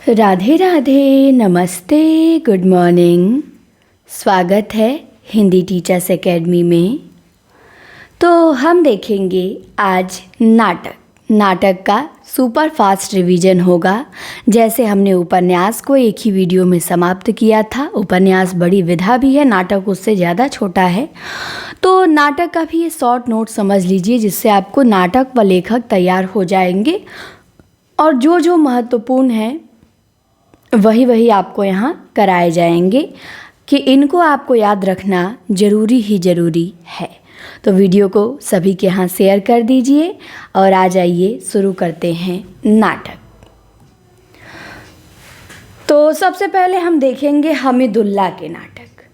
राधे राधे, नमस्ते, good morning. स्वागत है हिंदी टीचर्स एकेडमी में। तो हम देखेंगे आज नाटक का सुपर फास्ट रिवीजन होगा। जैसे हमने उपन्यास को एक ही वीडियो में समाप्त किया था। उपन्यास बड़ी विधा भी है, नाटक उससे ज़्यादा छोटा है। तो नाटक का भी ये शॉर्ट नोट समझ लीजिए, जिससे आपको नाटक व लेखक तैयार हो जाएंगे और जो जो महत्वपूर्ण है वही आपको यहाँ कराए जाएंगे कि इनको आपको याद रखना ज़रूरी है। तो वीडियो को सभी के यहाँ शेयर कर दीजिए और आ जाइए, शुरू करते हैं नाटक। तो सबसे पहले हम देखेंगे हमीदुल्लाह के नाटक।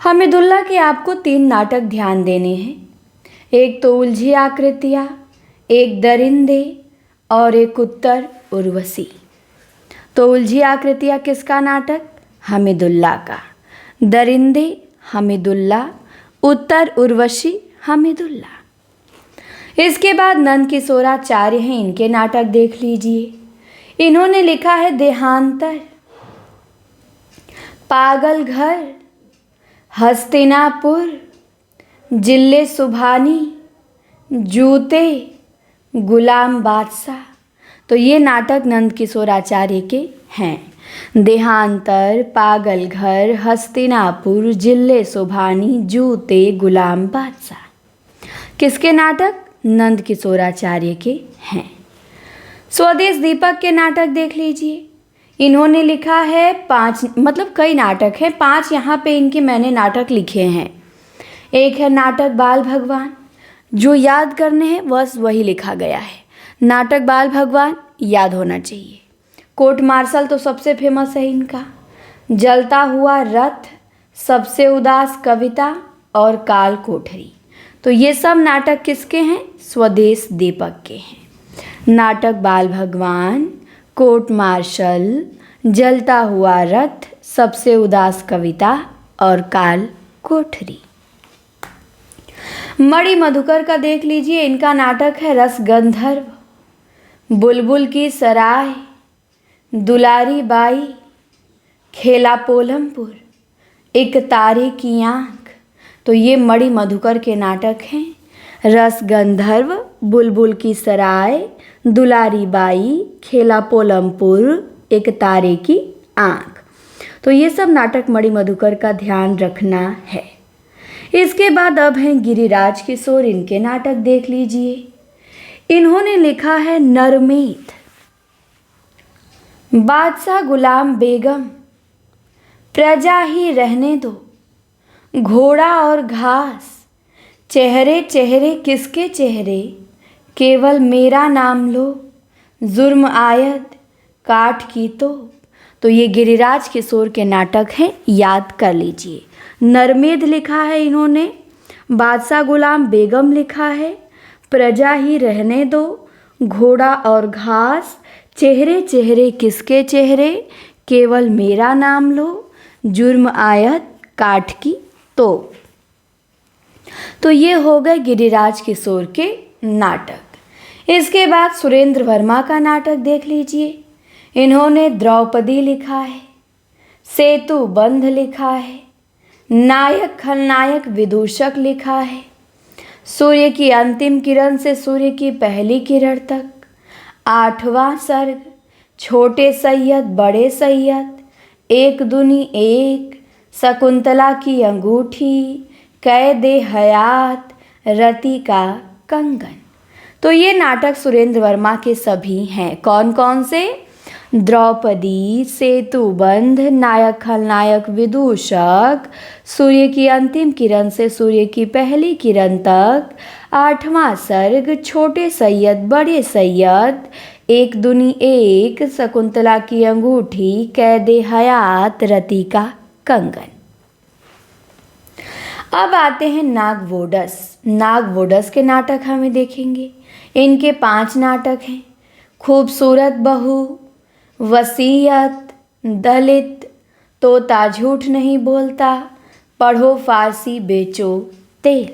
हमीदुल्लाह के आपको 3 नाटक ध्यान देने हैं। एक तो उलझी आकृतियाँ, एक दरिंदे और एक उत्तर उर्वशी। तो उलझी आकृतियाँ किसका नाटक? हमीदुल्लाह का। दरिंदे हमीदुल्लाह, उत्तर उर्वशी हमीदुल्लाह। इसके बाद नंद किशोराचार्य हैं, इनके नाटक देख लीजिए। इन्होंने लिखा है देहांतर, पागल घर, हस्तिनापुर, जिले सुभानी, जूते, गुलाम बादशाह। तो ये नाटक नंद किशोराचार्य के हैं। देहांतर, पागल घर, हस्तिनापुर, जिले सुभानी, जूते, गुलाम बादशाह किसके नाटक? नंद किशोराचार्य के हैं। स्वदेश दीपक के नाटक देख लीजिए। इन्होंने लिखा है 5, मतलब कई नाटक हैं, 5 यहाँ पे इनके मैंने नाटक लिखे हैं। एक है नाटक बाल भगवान, जो याद करने हैं बस वही लिखा गया है। नाटक बाल भगवान याद होना चाहिए। कोर्ट मार्शल तो सबसे फेमस है इनका। जलता हुआ रथ, सबसे उदास कविता और काल कोठरी। तो ये सब नाटक किसके हैं? स्वदेश दीपक के हैं। नाटक बाल भगवान, कोर्ट मार्शल, जलता हुआ रथ, सबसे उदास कविता और काल कोठरी। मणि मधुकर का देख लीजिए। इनका नाटक है रसगंधर्व, बुलबुल की सराय, दुलारी बाई, खेला पोलमपुर, एक तारे की आँख। तो ये मणि मधुकर के नाटक हैं। रसगंधर्व, बुलबुल की सराय, दुलारी बाई, खेला पोलमपुर, एक तारे की आँख। तो ये सब नाटक मणि मधुकर का ध्यान रखना है। इसके बाद अब हैं गिरिराज किशोर, इनके नाटक देख लीजिए। इन्होंने लिखा है नरमेध, बादशाह गुलाम बेगम, प्रजा ही रहने दो, घोड़ा और घास, चेहरे चेहरे किसके चेहरे, केवल मेरा नाम लो, जुर्म आयत, काठ की तो ये गिरिराज किशोर के नाटक हैं, याद कर लीजिए। नरमेध लिखा है इन्होंने, बादशाह गुलाम बेगम लिखा है, प्रजा ही रहने दो, घोड़ा और घास, चेहरे चेहरे किसके चेहरे, केवल मेरा नाम लो, जुर्म आयत, काठ की तो ये हो गए गिरिराज किशोर के नाटक। इसके बाद सुरेंद्र वर्मा का नाटक देख लीजिए। इन्होंने द्रौपदी लिखा है, सेतु बंध लिखा है, नायक खलनायक विदूषक लिखा है, सूर्य की अंतिम किरण से सूर्य की पहली किरण तक, 8वां सर्ग, छोटे सैयद बड़े सैयद, एक दुनी एक, शकुंतला की अंगूठी, कैदे हयात, रति का कंगन। तो ये नाटक सुरेंद्र वर्मा के सभी हैं। कौन कौन से? द्रौपदी, सेतुबंध, नायक खलनायक विदूषक, सूर्य की अंतिम किरण से सूर्य की पहली किरण तक, 8वां सर्ग, छोटे सैयद बड़े सैयद, एक दुनी एक, शकुंतला की अंगूठी, कैदे हयात, रति का कंगन। अब आते हैं नागवोडस। नागवोडस के नाटक हमें देखेंगे। इनके 5 नाटक हैं। खूबसूरत बहू, वसीयत, दलित, तोता झूठ नहीं बोलता, पढ़ो फारसी बेचो तेल।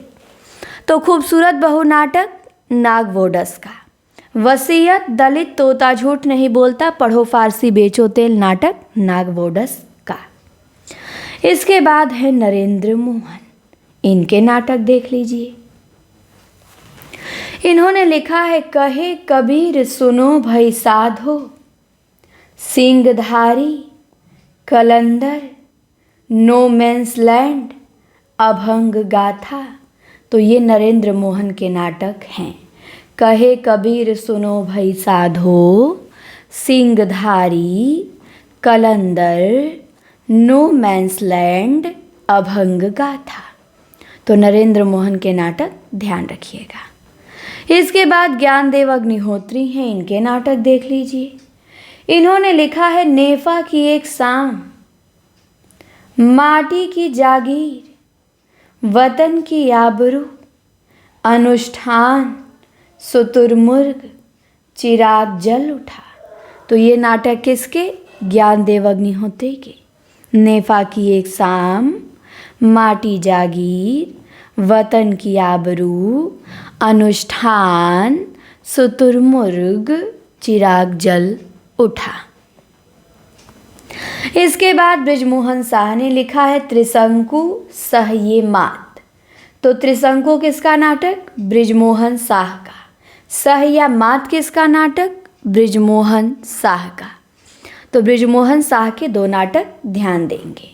तो खूबसूरत बहू नाटक नागवोडस का। वसीयत, दलित, तोता झूठ नहीं बोलता, पढ़ो फारसी बेचो तेल नाटक नागबोडस का। इसके बाद है नरेंद्र मोहन, इनके नाटक देख लीजिए। इन्होंने लिखा है कहे कबीर सुनो भई साधो, सिंगधारी, कलंदर, नो मैंस लैंड, अभंग गाथा। तो ये नरेंद्र मोहन के नाटक हैं। कहे कबीर सुनो भई साधो, सिंगधारी, कलंदर, नो मैंस लैंड, अभंग गाथा। तो नरेंद्र मोहन के नाटक ध्यान रखिएगा। इसके बाद ज्ञानदेव अग्निहोत्री हैं, इनके नाटक देख लीजिए। इन्होंने लिखा है नेफा की एक शाम, माटी की जागीर, वतन की आबरू, अनुष्ठान, शुतुरमुर्ग, चिराग जल उठा। तो ये नाटक किसके? ज्ञानदेव अग्निहोत्री के। नेफा की एक शाम, माटी जागीर, वतन की आबरू, अनुष्ठान, शुतुरमुर्ग, चिराग जल उठा। इसके बाद बृजमोहन शाह ने लिखा है त्रिशंकु सह ये मात। तो त्रिशंकु किसका नाटक? बृजमोहन शाह का। सह या मात किसका नाटक? बृजमोहन शाह का। तो बृजमोहन शाह के 2 नाटक ध्यान देंगे।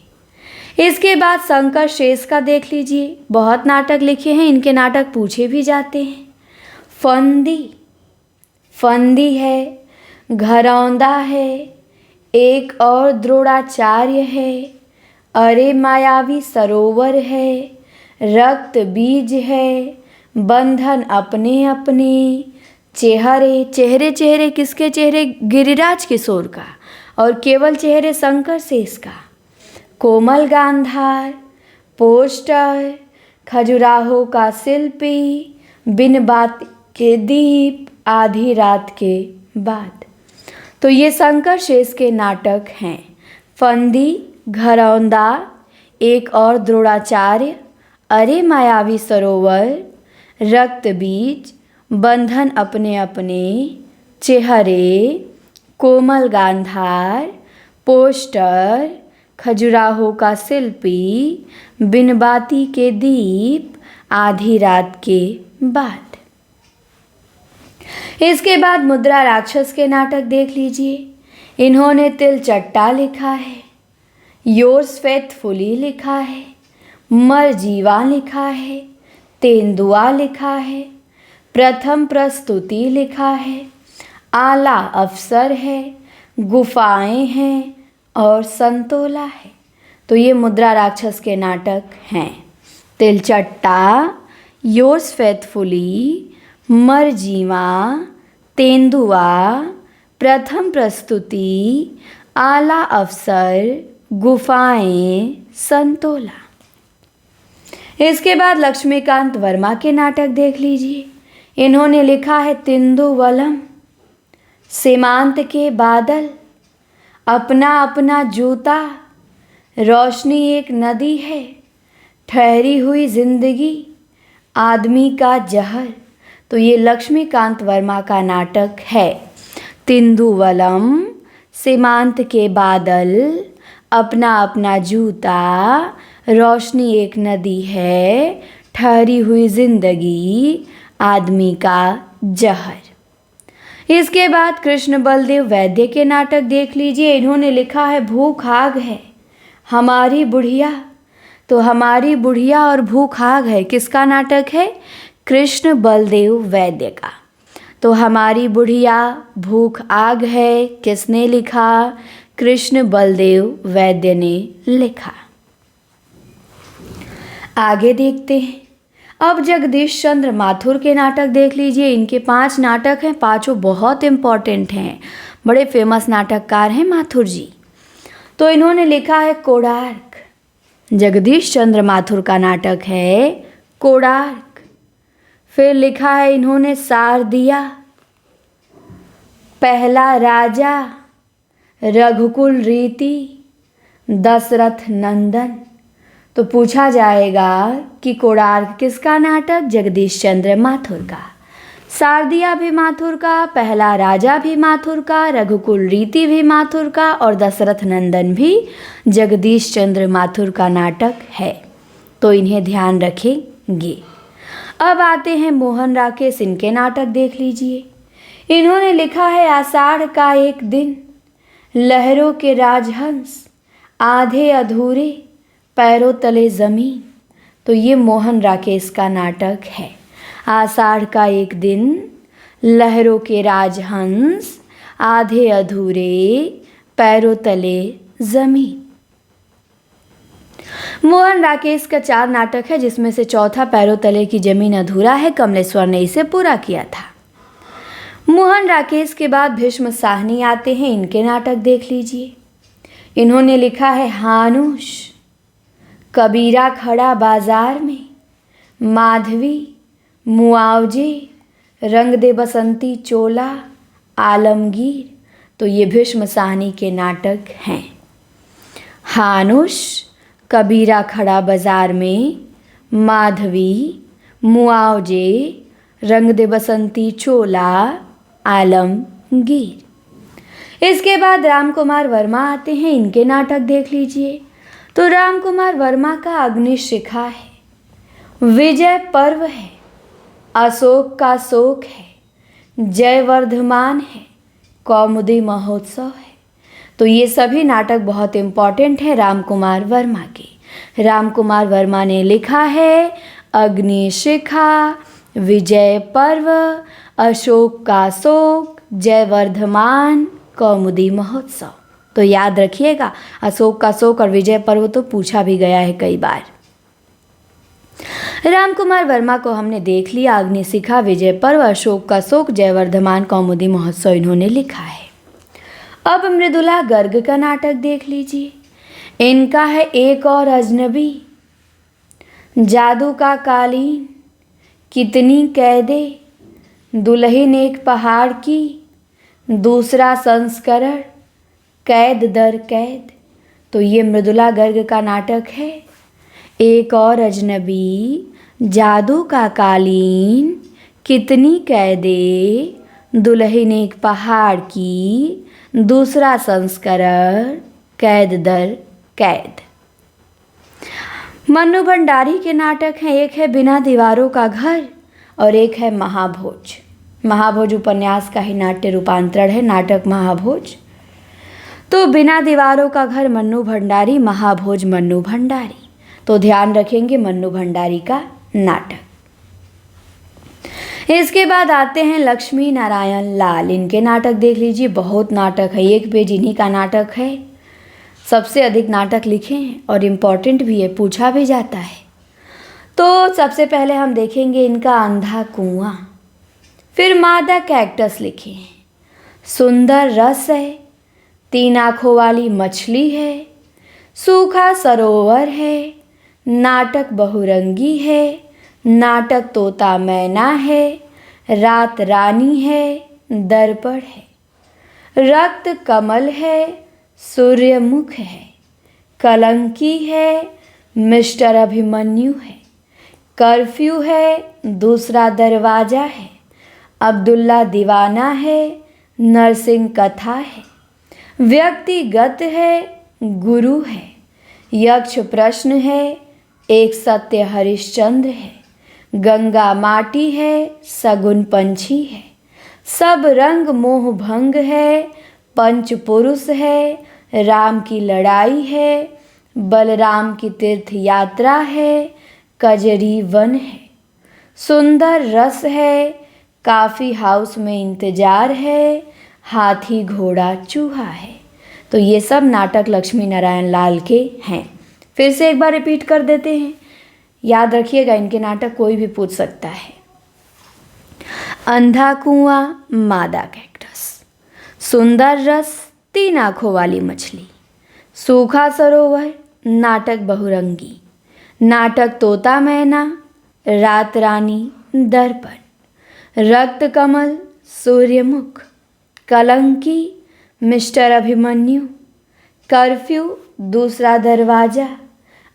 इसके बाद शंकर शेष का देख लीजिए, बहुत नाटक लिखे हैं, इनके नाटक पूछे भी जाते हैं। फंदी, फंदी है, घरौंदा है, एक और द्रोणाचार्य है, अरे मायावी सरोवर है, रक्त बीज है, बंधन अपने अपने, चेहरे, चेहरे चेहरे किसके चेहरे? गिरिराज किशोर का, और केवल चेहरे शंकर शेष का। कोमल गांधार, पोस्टर, खजुराहो का शिल्पी, बिन बात के दीप, आधी रात के बाद। तो ये शंकर शेष के नाटक हैं। फंदी, घरौंदा, एक और द्रोणाचार्य, अरे मायावी सरोवर, रक्त बीज, बंधन अपने अपने, चेहरे, कोमल गांधार, पोस्टर, खजुराहो का शिल्पी, बिन बाती के दीप, आधी रात के बाद। इसके बाद मुद्रा राक्षस के नाटक देख लीजिए। इन्होंने तिलचट्टा लिखा है, योर्स फेथफुली लिखा है, मर जीवा लिखा है, तेंदुआ लिखा है, प्रथम प्रस्तुति लिखा है, आला अफसर है, गुफाएं हैं और संतोला है। तो ये मुद्रा राक्षस के नाटक हैं। तिलचट्टा, योर्स फेथफुली, मर जीवा, तेंदुआ, प्रथम प्रस्तुति, आला अफसर, गुफाएं, संतोला। इसके बाद लक्ष्मीकांत वर्मा के नाटक देख लीजिए। इन्होंने लिखा है तिंदुवलम, सीमांत के बादल, अपना अपना जूता, रोशनी एक नदी है, ठहरी हुई जिंदगी, आदमी का जहर। तो ये लक्ष्मीकांत वर्मा का नाटक है। तिंदुवलम, सीमांत के बादल, अपना अपना जूता, रोशनी एक नदी है, ठहरी हुई जिंदगी, आदमी का जहर। इसके बाद कृष्ण बलदेव वैद्य के नाटक देख लीजिए। इन्होंने लिखा है भूख आग है, हमारी बुढ़िया। तो हमारी बुढ़िया और भूख आग है किसका नाटक है? कृष्ण बलदेव वैद्य का। तो हमारी बुढ़िया, भूख आग है किसने लिखा? कृष्ण बलदेव वैद्य ने लिखा। आगे देखते हैं। अब जगदीश चंद्र माथुर के नाटक देख लीजिए। इनके 5 नाटक हैं, पांचों बहुत इम्पॉर्टेंट हैं, बड़े फेमस नाटककार हैं माथुर जी। तो इन्होंने लिखा है कोणार्क। जगदीश चंद्र माथुर का नाटक है कोणार्क। फिर लिखा है इन्होंने शारदिया, पहला राजा, रघुकुल रीति, दशरथ नंदन। तो पूछा जाएगा कि कोणार्क किसका नाटक? जगदीश चंद्र माथुर का। शारदिया भी माथुर का, पहला राजा भी माथुर का, रघुकुल रीति भी माथुर का और दशरथ नंदन भी जगदीश चंद्र माथुर का नाटक है। तो इन्हें ध्यान रखेंगे। अब आते हैं मोहन राकेश, इनके नाटक देख लीजिए। इन्होंने लिखा है आषाढ़ का एक दिन, लहरों के राजहंस, आधे अधूरे, पैरों तले जमीन। तो ये मोहन राकेश का नाटक है। आषाढ़ का एक दिन, लहरों के राजहंस, आधे अधूरे, पैरों तले जमीन। मोहन राकेश का 4 नाटक है, जिसमें से चौथा पैरों तले की जमीन अधूरा है। कमलेश्वर ने इसे पूरा किया था। मोहन राकेश के बाद भीष्म साहनी आते हैं, इनके नाटक देख लीजिए। इन्होंने लिखा है हानुश, कबीरा खड़ा बाजार में, माधवी, मुआवजे, रंग दे बसंती चोला, आलमगीर। तो ये भीष्म साहनी के नाटक हैं। हानुश, कबीरा खड़ा बाजार में, माधवी, मुआवजे, रंग दे बसंती चोला, आलमगीर। इसके बाद राम कुमार वर्मा आते हैं, इनके नाटक देख लीजिए। तो राम कुमार वर्मा का अग्निशिखा है, विजय पर्व है, अशोक का शोक है, जयवर्धमान है, कौमुदी महोत्सव है। तो ये सभी नाटक बहुत इम्पॉर्टेंट है राम कुमार वर्मा के। राम कुमार वर्मा ने लिखा है अग्निशिखा, विजय पर्व, अशोक का शोक, जयवर्धमान, कौमुदी महोत्सव। तो याद रखिएगा, अशोक का शोक और विजय पर्व तो पूछा भी गया है कई बार। राम कुमार वर्मा को हमने देख लिया। अग्निशिखा, विजय पर्व, अशोक का शोक, जयवर्धमान, कौमुदी महोत्सव इन्होंने लिखा है। अब मृदुला गर्ग का नाटक देख लीजिए। इनका है एक और अजनबी, जादू का कालीन, कितनी कैदे, दुल्हन एक पहाड़ की, दूसरा संस्करण, कैद दर कैद। तो ये मृदुला गर्ग का नाटक है। एक और अजनबी, जादू का कालीन, कितनी कैदे, दुल्हन एक पहाड़ की, दूसरा संस्करण, कैद दर कैद। मन्नू भंडारी के नाटक हैं, एक है बिना दीवारों का घर और एक है महाभोज। महाभोज उपन्यास का ही नाट्य रूपांतरण है, नाटक महाभोज। तो बिना दीवारों का घर मन्नू भंडारी, महाभोज मन्नू भंडारी। तो ध्यान रखेंगे मन्नू भंडारी का नाटक। इसके बाद आते हैं लक्ष्मी नारायण लाल, इनके नाटक देख लीजिए। बहुत नाटक है, एक पेज इन्हीं का नाटक है। सबसे अधिक नाटक लिखे हैं और इम्पॉर्टेंट भी है, पूछा भी जाता है। तो सबसे पहले हम देखेंगे इनका अंधा कुआं। फिर मादा कैक्टस लिखे हैं, सुंदर रस है, 3 आँखों वाली मछली है, सूखा सरोवर है, नाटक बहुरंगी है, नाटक तोता मैना है, रात रानी है, दर्पण है, रक्त कमल है, सूर्यमुख है, कलंकी है, मिस्टर अभिमन्यु है, कर्फ्यू है, दूसरा दरवाजा है, अब्दुल्ला दीवाना है, नरसिंह कथा है, व्यक्तिगत है, गुरु है, यक्ष प्रश्न है, एक सत्य हरिश्चंद्र है, गंगा माटी है, सगुन पंछी है, सब रंग मोह भंग है, पंच पुरुष है, राम की लड़ाई है, बलराम की तीर्थ यात्रा है, कजरी वन है, सुंदर रस है, काफ़ी हाउस में इंतजार है, हाथी घोड़ा चूहा है। तो ये सब नाटक लक्ष्मी नारायण लाल के हैं। फिर से एक बार रिपीट कर देते हैं, याद रखिएगा, इनके नाटक कोई भी पूछ सकता है। अंधा कुआं, मादा कैक्टस, सुंदर रस, 3 आँखों वाली मछली, सूखा सरोवर, नाटक बहुरंगी, नाटक तोता मैना, रात रानी, दर्पण, रक्त कमल, सूर्यमुख, कलंकी, मिस्टर अभिमन्यु, कर्फ्यू, दूसरा दरवाजा,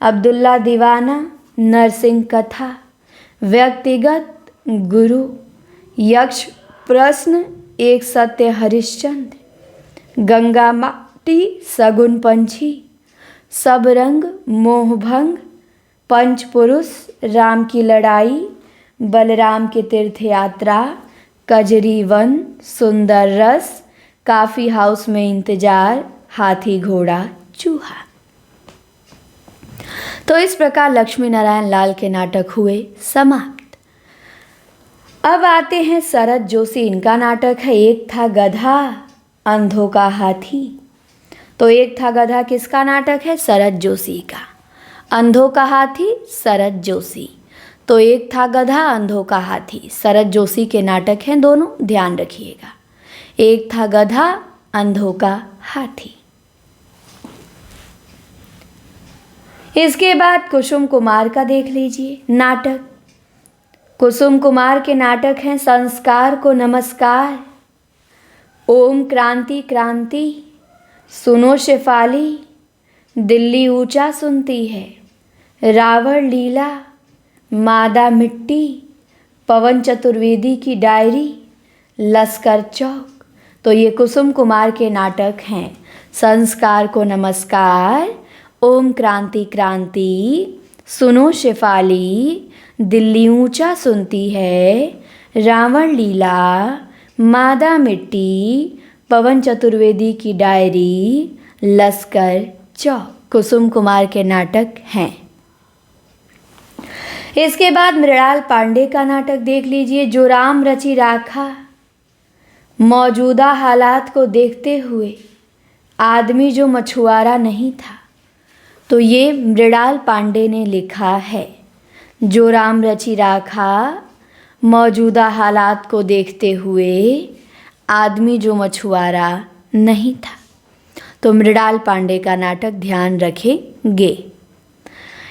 अब्दुल्ला दीवाना, नरसिंह कथा, व्यक्तिगत, गुरु, यक्ष प्रश्न, एक सत्य हरिश्चंद्र, गंगा माटी सगुन पंछी, सब रंग मोहभंग, पंच पुरुष राम की लड़ाई, बलराम की तीर्थ यात्रा, कजरी वन, सुंदर रस, काफी हाउस में इंतजार, हाथी घोड़ा चूहा। तो इस प्रकार लक्ष्मी नारायण लाल के नाटक हुए समाप्त। अब आते हैं शरद जोशी, इनका नाटक है एक था गधा अंधों का हाथी। तो एक था गधा किसका नाटक है? शरद जोशी का। अंधों का हाथी शरद जोशी। तो एक था गधा अंधों का हाथी शरद जोशी के नाटक हैं दोनों, ध्यान रखिएगा। एक था गधा अंधों का हाथी। इसके बाद कुसुम कुमार का देख लीजिए नाटक। कुसुम कुमार के नाटक हैं संस्कार को नमस्कार, ओम क्रांति क्रांति, सुनो शेफाली, दिल्ली ऊंचा सुनती है, रावण लीला, मादा मिट्टी, पवन चतुर्वेदी की डायरी, लश्कर चौक। तो ये कुसुम कुमार के नाटक हैं संस्कार को नमस्कार, ओम क्रांति क्रांति, सुनो शेफाली, दिल्ली ऊंचा सुनती है, रावण लीला, मादा मिट्टी, पवन चतुर्वेदी की डायरी, लश्कर चौक। कुसुम कुमार के नाटक हैं। इसके बाद मृणाल पांडे का नाटक देख लीजिए, जो राम रचि राखा। मौजूदा हालात को देखते हुए आदमी जो मछुआरा नहीं था, तो ये मृणाल पांडे ने लिखा है। जो राम रचि राखा, मौजूदा हालात को देखते हुए आदमी जो मछुआरा नहीं था। तो मृणाल पांडे का नाटक ध्यान रखेंगे।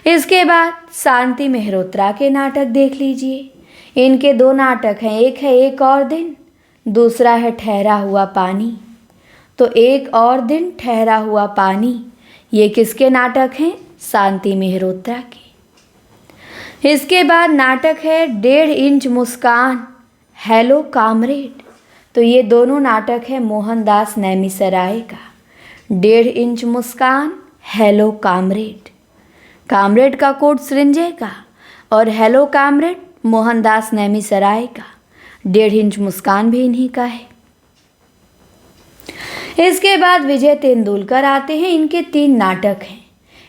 इसके बाद शांति मेहरोत्रा के नाटक देख लीजिए। इनके दो नाटक हैं, एक है एक और दिन, दूसरा है ठहरा हुआ पानी। तो एक और दिन ठहरा हुआ पानी, ये किसके नाटक हैं? शांति मेहरोत्रा के। इसके बाद नाटक है 1.5 इंच मुस्कान, हेलो कामरेड। तो ये दोनों नाटक है मोहनदास नैमिषारण्य का। 1.5 इंच मुस्कान, हेलो कामरेड। कामरेड का कोट सृंजय का और हेलो कामरेड मोहनदास नैमिषारण्य का। 1.5 इंच मुस्कान भी इन्हीं का है। इसके बाद विजय तेंदुलकर आते हैं। इनके 3 नाटक हैं।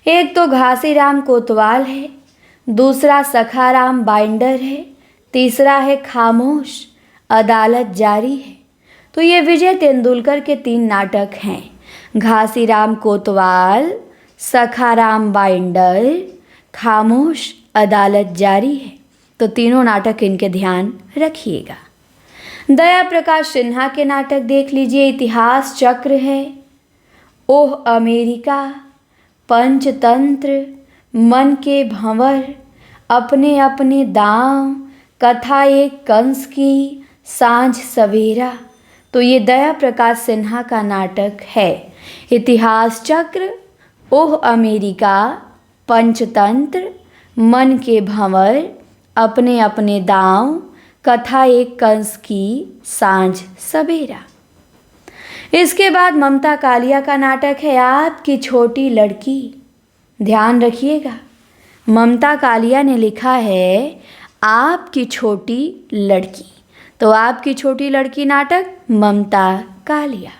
एक तो घासीराम कोतवाल है, दूसरा सखाराम बाइंडर है, तीसरा है खामोश अदालत जारी है। तो ये विजय तेंदुलकर के 3 नाटक हैं, घासीराम कोतवाल, सखाराम बाइंडर, खामोश अदालत जारी है। तो तीनों नाटक इनके ध्यान रखिएगा। दया प्रकाश सिन्हा के नाटक देख लीजिए। इतिहास चक्र है, ओह अमेरिका, पंचतंत्र, मन के भंवर, अपने अपने दांव, कथा एक कंस की, सांझ सवेरा। तो ये दया प्रकाश सिन्हा का नाटक है। इतिहास चक्र, ओह अमेरिका, पंचतंत्र, मन के भंवर, अपने अपने दांव, कथा एक कंस की, सांझ सवेरा। इसके बाद ममता कालिया का नाटक है आपकी छोटी लड़की। ध्यान रखिएगा, ममता कालिया ने लिखा है आपकी छोटी लड़की। तो आपकी छोटी लड़की नाटक ममता कालिया।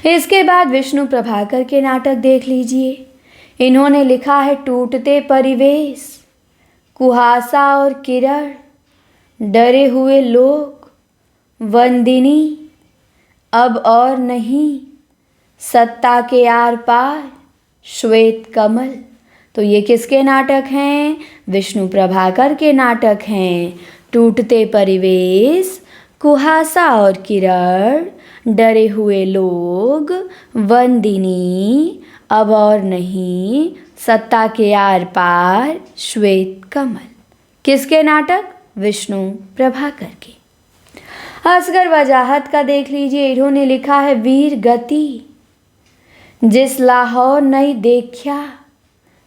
इसके बाद विष्णु प्रभाकर के नाटक देख लीजिए। इन्होंने लिखा है टूटते परिवेश, कुहासा और किरण, डरे हुए लोग, वंदिनी, अब और नहीं, सत्ता के आर पार, श्वेत कमल। तो ये किसके नाटक हैं? विष्णु प्रभाकर के नाटक हैं। टूटते परिवेश, कुहासा और किरण, डरे हुए लोग, वंदिनी, अब और नहीं, सत्ता के आर पार, श्वेत कमल। किसके नाटक? विष्णु प्रभाकर के। असगर वजाहत का देख लीजिए। इन्होंने लिखा है वीर गति, जिस लाहौर नहीं देखा,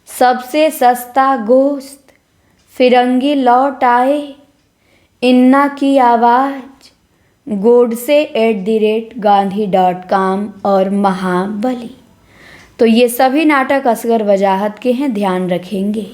सबसे सस्ता गोश्त, फिरंगी लौट आए, इन्ना की आवाज़, godse@gandhi.com और महाबली। तो ये सभी नाटक असगर वजाहत के हैं, ध्यान रखेंगे।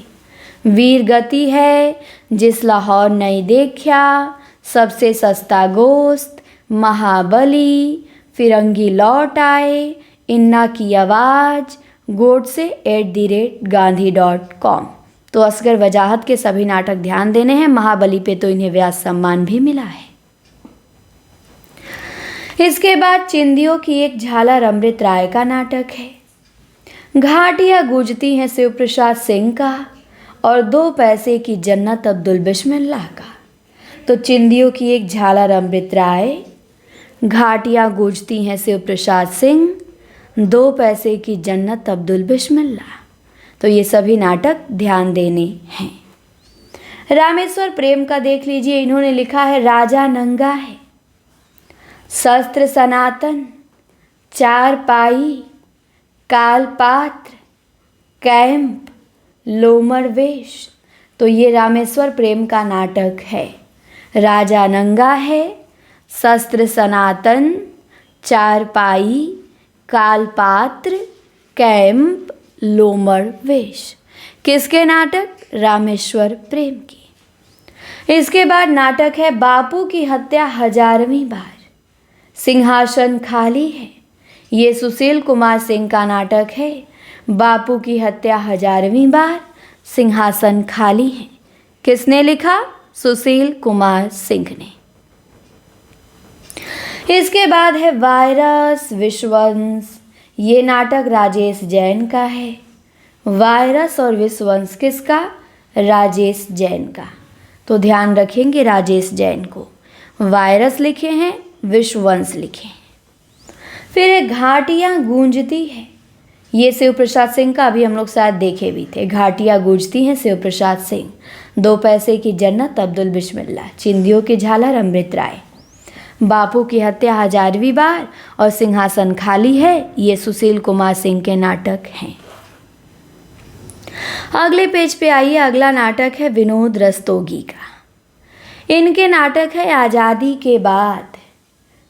वीर गति है, जिस लाहौर नहीं देखा, सबसे सस्ता गोश्त, महाबली, फिरंगी लौट आए, इन्ना की आवाज़, godse@gandhi.com। तो असगर वजाहत के सभी नाटक ध्यान देने हैं। महाबली पे तो इन्हें व्यास सम्मान भी मिला है। इसके बाद चिंदियों की एक झालर अमृत राय का नाटक है। घाटियाँ गूंजती हैं शिव प्रसाद सिंह का और 2 पैसे की जन्नत अब्दुल बिस्मिल्लाह का। तो चिंदियों की एक झालर अमृत राय, घाटियाँ गूंजती हैं शिव प्रसाद सिंह, 2 पैसे की जन्नत अब्दुल बिस्मिल्लाह। तो ये सभी नाटक ध्यान देने हैं। रामेश्वर प्रेम का देख लीजिए, इन्होंने लिखा है राजा नंगा है, शस्त्र सनातन, 4 पाई, कालपात्र, कैंप, लोमड़ वेश। तो ये रामेश्वर प्रेम का नाटक है। राजा नंगा है, शस्त्र सनातन, 4 पाई, कालपात्र, कैंप, लोमड़ वेश। किसके नाटक? रामेश्वर प्रेम की। इसके बाद नाटक है बापू की हत्या 1000वीं बार, सिंहासन खाली है। ये सुशील कुमार सिंह का नाटक है। बापू की हत्या 1000वीं बार, सिंहासन खाली है। किसने लिखा? सुशील कुमार सिंह ने। इसके बाद है वायरस विश्ववंश। ये नाटक राजेश जैन का है। वायरस और विश्ववंश किसका? राजेश जैन का। तो ध्यान रखेंगे राजेश जैन को। वायरस लिखे हैं, विश्ववंश लिखे हैं। फिर एक घाटियाँ गूंजती है, ये शिव प्रसाद सिंह का, अभी हम लोग शायद देखे भी थे। घाटियाँ गूंजती हैं, शिव प्रसाद सिंह। 2 पैसे की जन्नत, अब्दुल बिस्मिल्लाह। चिंदियों की झालर, अमृत राय। बापू की हत्या 1000वीं बार और सिंहासन खाली है, ये सुशील कुमार सिंह के नाटक हैं। अगले पेज पे आइए, अगला नाटक है विनोद रस्तोगी का। इनके नाटक है आज़ादी के बाद,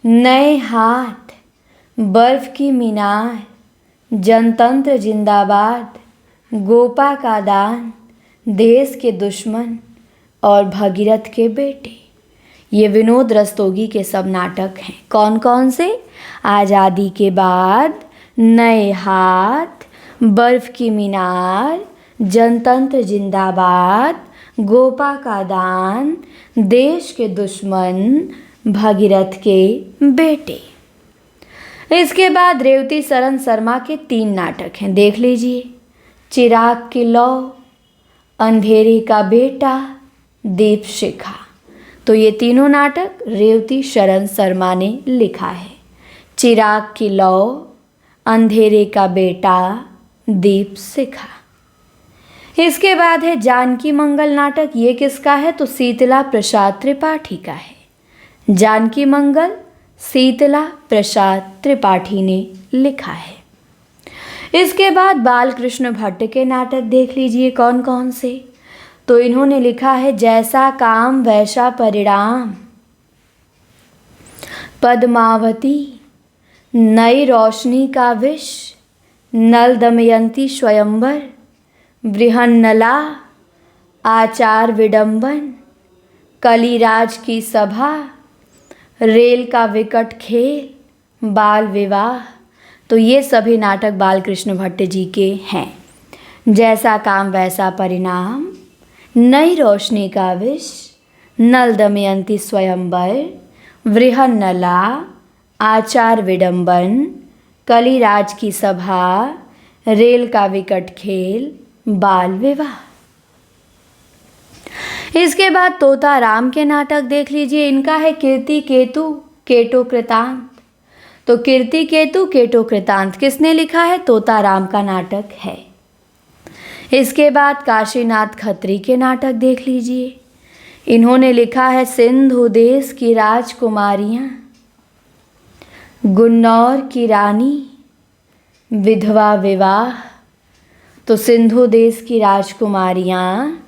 नए हाथ, बर्फ की मीनार, जनतंत्र जिंदाबाद, गोपा का दान, देश के दुश्मन और भगीरथ के बेटे। ये विनोद रस्तोगी के सब नाटक हैं। कौन कौन से? आज़ादी के बाद, नए हाथ, बर्फ की मीनार, जनतंत्र जिंदाबाद, गोपा का दान, देश के दुश्मन, भगीरथ के बेटे। इसके बाद रेवती शरण शर्मा के 3 नाटक हैं, देख लीजिए। चिराग की लौ, अंधेरे का बेटा, दीप शिखा। तो ये तीनों नाटक रेवती शरण शर्मा ने लिखा है। चिराग की लौ, अंधेरे का बेटा, दीप शिखा। इसके बाद है जानकी मंगल नाटक। ये किसका है? तो शीतला प्रसाद त्रिपाठी का है। जानकी मंगल शीतला प्रसाद त्रिपाठी ने लिखा है। इसके बाद बालकृष्ण भट्ट के नाटक देख लीजिए कौन कौन से। तो इन्होंने लिखा है जैसा काम वैसा परिणाम, पद्मावती, नई रोशनी का विष, नल दमयंती स्वयंवर, बृहन्नला, आचार विडंबन, कलिराज की सभा, रेल का विकट खेल, बाल विवाह। तो ये सभी नाटक बालकृष्ण भट्ट जी के हैं। जैसा काम वैसा परिणाम, नई रोशनी का विष, नल दमयंती स्वयंवर, बृहन्नला, आचार विडंबन, कलिराज की सभा, रेल का विकट खेल, बाल विवाह। इसके बाद तोता राम के नाटक देख लीजिए। इनका है कीर्ति केतु केटो कृतांत। तो कीर्ति केतु केटो कृतांत किसने लिखा है? तोता राम का नाटक है। इसके बाद काशीनाथ खत्री के नाटक देख लीजिए। इन्होंने लिखा है सिंधु देश की राजकुमारियाँ, गुन्नौर की रानी, विधवा विवाह। तो सिंधु देश की राजकुमारियाँ,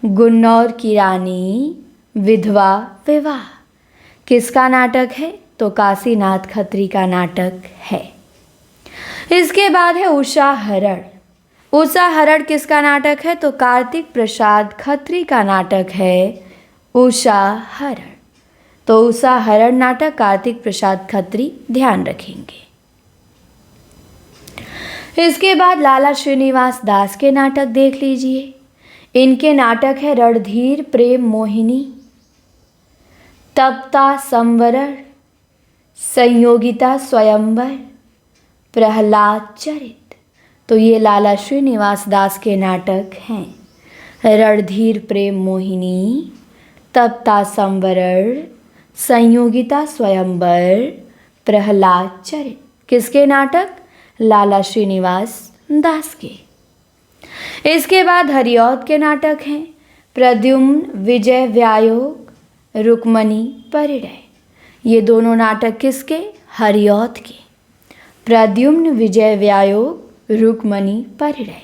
गुन्नौर की रानी, विधवा विवाह किसका नाटक है? तो काशीनाथ खत्री का नाटक है। इसके बाद है उषा हरण। उषा हरण किसका नाटक है? तो कार्तिक प्रसाद खत्री का नाटक है उषा हरण। तो उषा हरण नाटक कार्तिक प्रसाद खत्री, ध्यान रखेंगे। इसके बाद लाला श्रीनिवास दास के नाटक देख लीजिए। इनके नाटक है रणधीर प्रेम मोहिनी, तप्ता संवरण, संयोगिता स्वयंवर, प्रहलाद चरित। तो ये लाला श्रीनिवास दास के नाटक हैं। रणधीर प्रेम मोहिनी, तप्ता संवरण, संयोगिता स्वयंवर, प्रहलाद चरित। किसके नाटक? लाला श्रीनिवास दास के। इसके बाद हरिऔध के नाटक हैं प्रद्युम्न विजय व्यायोग, रुक्मणी परिणय। ये दोनों नाटक किसके? हरिऔध के। प्रद्युम्न विजय व्यायोग, रुक्मणी परिणय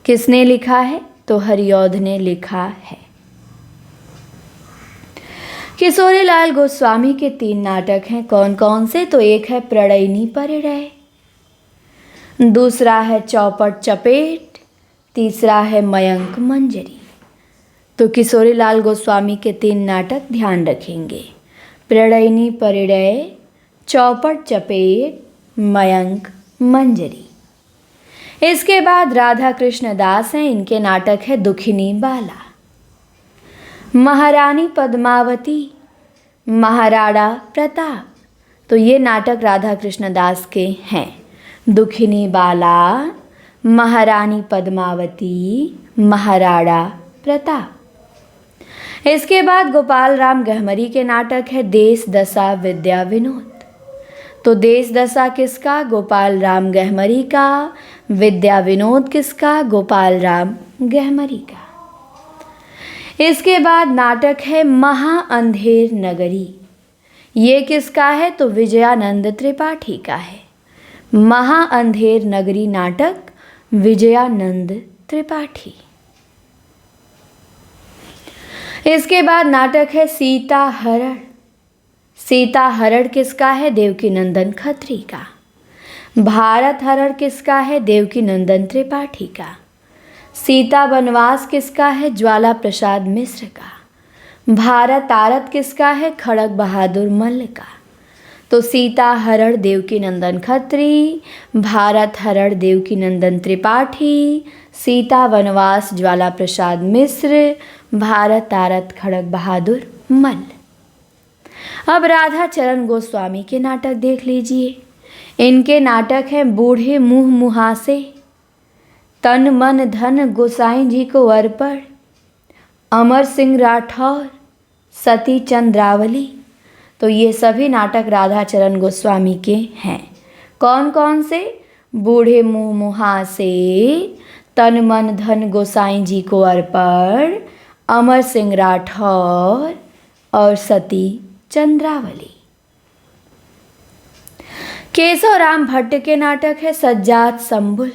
किसने लिखा है? तो हरिऔध ने लिखा है। किशोरीलाल गोस्वामी के 3 नाटक हैं। कौन कौन से? तो एक है प्रणयिनी परिणय, दूसरा है चौपट चपेट, तीसरा है मयंक मंजरी। तो किशोरीलाल गोस्वामी के 3 नाटक ध्यान रखेंगे, प्रणयिनी परिणय, चौपट चपेट, मयंक मंजरी। इसके बाद राधा कृष्ण दास हैं। इनके नाटक है दुखिनी बाला, महारानी पद्मावती, महाराणा प्रताप। तो ये नाटक राधा कृष्ण दास के हैं। दुखिनी बाला, महारानी पद्मावती, महाराणा प्रताप। इसके बाद गोपाल राम गहमरी के नाटक है देश दशा विद्या विनोद। तो देश दशा किसका? गोपाल राम गहमरी का। विद्या विनोद किसका? गोपाल राम गहमरी का। इसके बाद नाटक है महा अंधेर नगरी। ये किसका है? तो विजयानंद त्रिपाठी का है। महा अंधेर नगरी नाटक विजयानंद त्रिपाठी। इसके बाद नाटक है सीता हरण। सीता हरण किसका है? देवकीनंदन खत्री का। भारत हरण किसका है? देवकीनंदन त्रिपाठी का। सीता वनवास किसका है? ज्वाला प्रसाद मिश्र का। भारत आरत किसका है? खड़ग बहादुर मल्ल का। तो सीता हरण देवकीनंदन खत्री, भारत हरण देवकीनंदन त्रिपाठी, सीता वनवास ज्वाला प्रसाद मिश्र, भारत आरत खड़ग बहादुर मल्ल। अब राधा चरण गोस्वामी के नाटक देख लीजिए। इनके नाटक हैं बूढ़े मुँह मुहासे, तन मन धन गोसाई जी को अर्पण, अमर सिंह राठौर, सती चंद्रावली। तो ये सभी नाटक राधा चरण गोस्वामी के हैं। कौन कौन से? बूढ़े मुँह मुहासे, तन मन धन गोसाई जी को अर्पण, अमर सिंह राठौर और सती चंद्रावली। केशव राम भट्ट के नाटक है सज्जाद संबुल,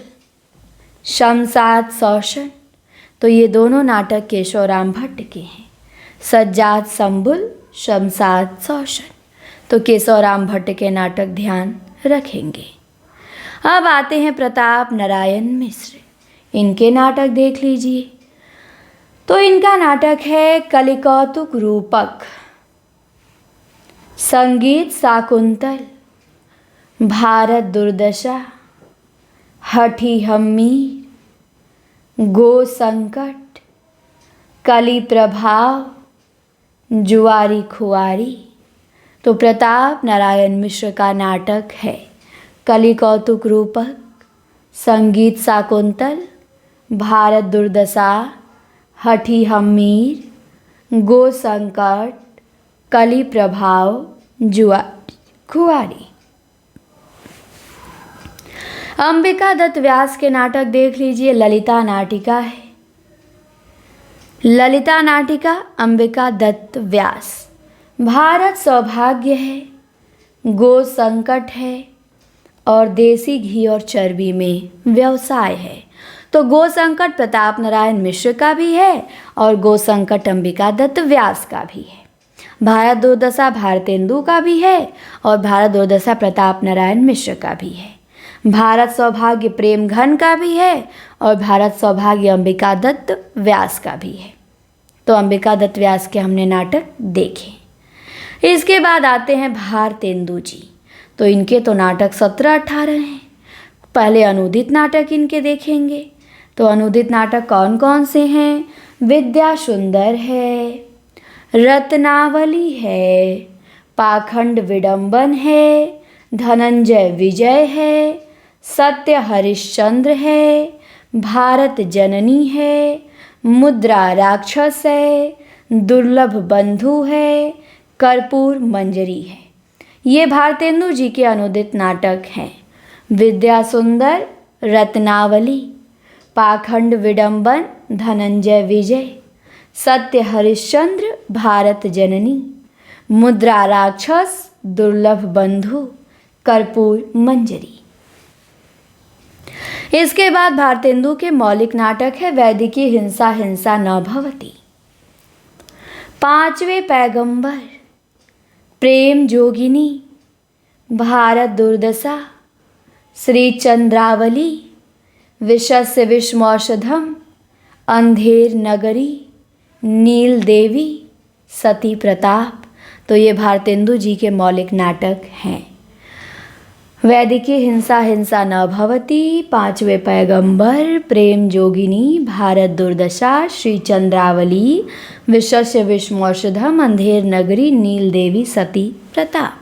शमशाद शौशन। तो ये दोनों नाटक केशव राम भट्ट के हैं। सज्जाद संबुल, शमशाद शौशन। तो केशव राम भट्ट के नाटक ध्यान रखेंगे। अब आते हैं प्रताप नारायण मिश्र। इनके नाटक देख लीजिए। तो इनका नाटक है कलिकौतुक रूपक, संगीत शाकुंतल, भारत दुर्दशा, हठी हम्मीर, गो संकट, कली प्रभाव, जुआरी खुआरी। तो प्रताप नारायण मिश्र का नाटक है कलिकौतुक रूपक, संगीत शाकुंतल, भारत दुर्दशा, हठी हम्मीर, गो संकट, कली प्रभाव, जुआरी खुआरी। अंबिका दत्त व्यास के नाटक देख लीजिए। ललिता नाटिका है। ललिता नाटिका अंबिका दत्त व्यास। भारत सौभाग्य है, गो संकट है और देसी घी और चर्बी में व्यवसाय है। तो गो संकट प्रताप नारायण मिश्र का भी है और गो संकट अंबिका दत्त व्यास का भी है। भारत दुर्दशा भारतेंदु का भी है और भारत दुर्दशा प्रताप नारायण मिश्र का भी है। भारत सौभाग्य प्रेम घन का भी है और भारत सौभाग्य अंबिका दत्त व्यास का भी है। तो अंबिका दत्त व्यास के हमने नाटक देखे। इसके बाद आते हैं भारतेंदु जी। तो इनके तो नाटक 17-18 हैं। पहले अनुदित नाटक इनके देखेंगे। तो अनुदित नाटक कौन कौन से हैं? विद्या सुंदर है, रत्नावली है, पाखंड विडंबन है, धनंजय विजय है, सत्य हरिश्चंद्र है, भारत जननी है, मुद्रा राक्षस है, दुर्लभ बंधु है, कर्पूर मंजरी है। ये भारतेंदु जी के अनुदित नाटक हैं। विद्या सुंदर, रत्नावली, पाखंड विडंबन, धनंजय विजय, सत्य हरिश्चंद्र, भारत जननी, मुद्रा राक्षस, दुर्लभ बंधु, कर्पूर मंजरी। इसके बाद भारतेंदु के मौलिक नाटक है वैदिकी हिंसा हिंसा न भवति, पांचवें पैगंबर, प्रेम जोगिनी, भारत दुर्दशा, श्री चंद्रावली, विषस्य विषमौषधम, अंधेर नगरी, नील देवी, सती प्रताप। तो ये भारतेंदु जी के मौलिक नाटक हैं। वैदिकी हिंसा हिंसा न भवति, पांचवें पैगंबर, प्रेम जोगिनी, भारत दुर्दशा, श्री चंद्रावली, विषस्य विषमौषधम, अंधेर नगरी, नील देवी, सती प्रताप।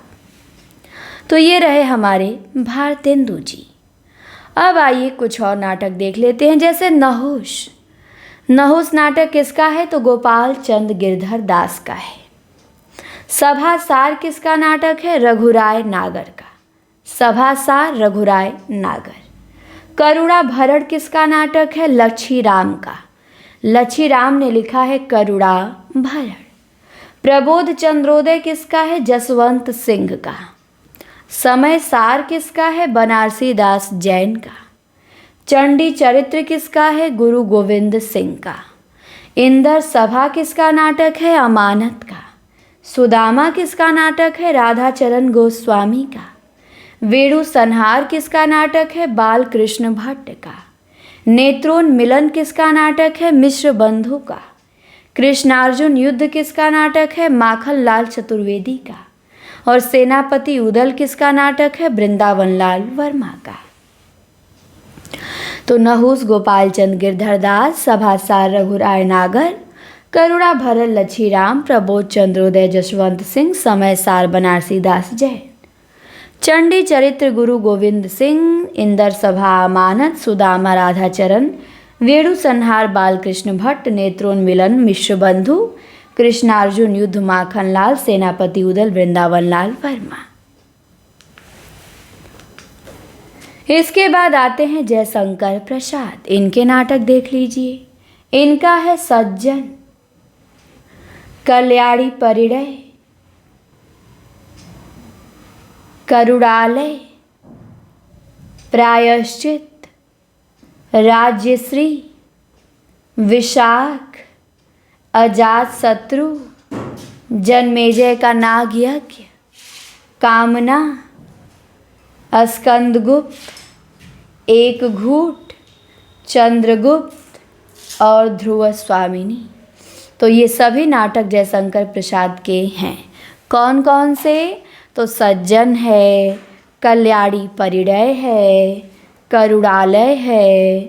तो ये रहे हमारे भारतेंदु जी। अब आइए कुछ और नाटक देख लेते हैं, जैसे नहुष। नहुष नाटक किसका है? तो गोपाल चंद गिरधर दास का है। सभासार किसका नाटक है? रघुराय नागर का। सभासार रघुराय नागर। करुणा भरण किसका नाटक है? लच्छीराम का। लच्छीराम ने लिखा है करुणा भरण। प्रबोध चंद्रोदय किसका है? जसवंत सिंह का। समय सार किसका है? बनारसी दास जैन का। चंडी चरित्र किसका है? गुरु गोविंद सिंह का। इंदर सभा किसका नाटक है? अमानत का। सुदामा किसका नाटक है? राधाचरण गोस्वामी का। वेणु संहार किसका नाटक है? बालकृष्ण भट्ट का। नेत्रोन्मिलन किसका नाटक है? मिश्र बंधु का। कृष्णार्जुन युद्ध किसका नाटक है? माखन लाल चतुर्वेदी का। और सेनापति उदल किसका नाटक है? वृंदावन लाल वर्मा का। तो नहुष गोपाल चंद गिरधर दास, सभासार रघुराय नागर, करुणा भरण लच्छीराम, प्रबोध चंद्रोदय जसवंत सिंह, समय सार बनारसी दास जैन। चंडी चरित्र गुरु गोविंद सिंह, इंदर सभा अमानत, सुदामा राधाचरण, वेणु संहार बालकृष्ण भट्ट, नेत्रोन्मिलन मिश्र बंधु, कृष्णार्जुन युद्ध माखन लाल, सेनापति उदल वृंदावन लाल वर्मा। इसके बाद आते हैं जयशंकर प्रसाद। इनके नाटक देख लीजिए। इनका है सज्जन, कल्याणी परिणय, करुणालय, प्रायश्चित, राज्यश्री, विशाख, अजात शत्रु, जन्मेजय का नाग यज्ञ, कामना, स्कंदगुप्त, एक घूट, चंद्रगुप्त और ध्रुव स्वामिनी। तो ये सभी नाटक जयशंकर प्रसाद के हैं। कौन कौन से? तो सज्जन है, कल्याणी परिणय है, करुणालय है,